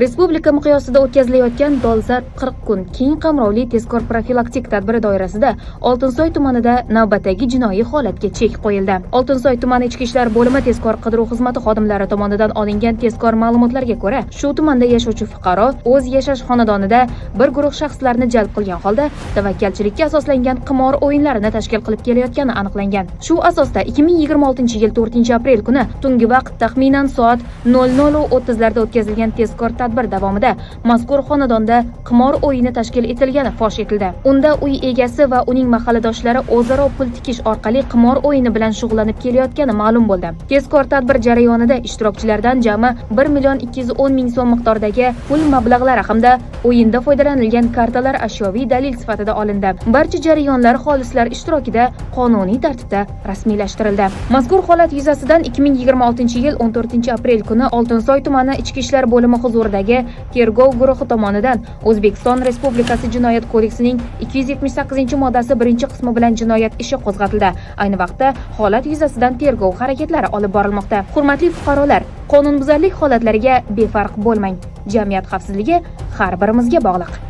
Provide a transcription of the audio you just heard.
Respublika miqyosida o'tkazilayotgan dolzarb 40 kun keng qamrovli tezkor profilaktik tadbiri doirasida Oltinsoy tumanida navbatdagi jinoiy holatga chek qo'yildi. Oltinsoy tumani ichki ishlar bo'limi tezkor qidiruv xizmati xodimlari tomonidan olingan tezkor ma'lumotlarga ko'ra, shu tumanda yashovchi fuqaro o'z yashash xonadonida bir guruh shaxslarni jalb qilgan holda tavakkalchilikka asoslangan qimor o'yinlarini tashkil qilib kelayotgani aniqlangan. Shu asosda 2026-yil 4-aprel kuni tungi vaqt taxminan soat 00:30 larda o'tkazilgan tezkor tadbir davomida mazkur xonadonda qimor o'yini tashkil etilgani fosh etildi. Unda uy egasi va uning mahalladoshlari o'zaro pul tikish orqali qimor o'yini bilan shug'ullanib kelayotgani ma'lum bo'ldi. Tezkor tadbir jarayonida ishtirokchilardan jami 1,210,000 so'm miqdoridagi pul mablag'lari hamda o'yinda foydalanilgan kartalar ashyoviy dalil sifatida olindi. Barcha jarayonlar xolislar ishtirokida qonuniy tartibda rasmiylashtirildi. Mazkur holat yuzasidan 2026-yil 14-aprel kuni Oltinsoy tumani ichki ishlar bo'limi huzuridagi tergov guruhi tomonidan O'zbekiston Respublikasi Jinoyat kodeksining 278-moddasi 1-qismi bilan jinoyat ishi qo'zg'atildi. Ayni vaqtda holat yuzasidan tergov harakatlari olib borilmoqda. Hurmatli fuqarolar, qonunbuzarlik holatlariga befarq bo'lmang. Jamiyat xavfsizligi har birimizga bog'liq.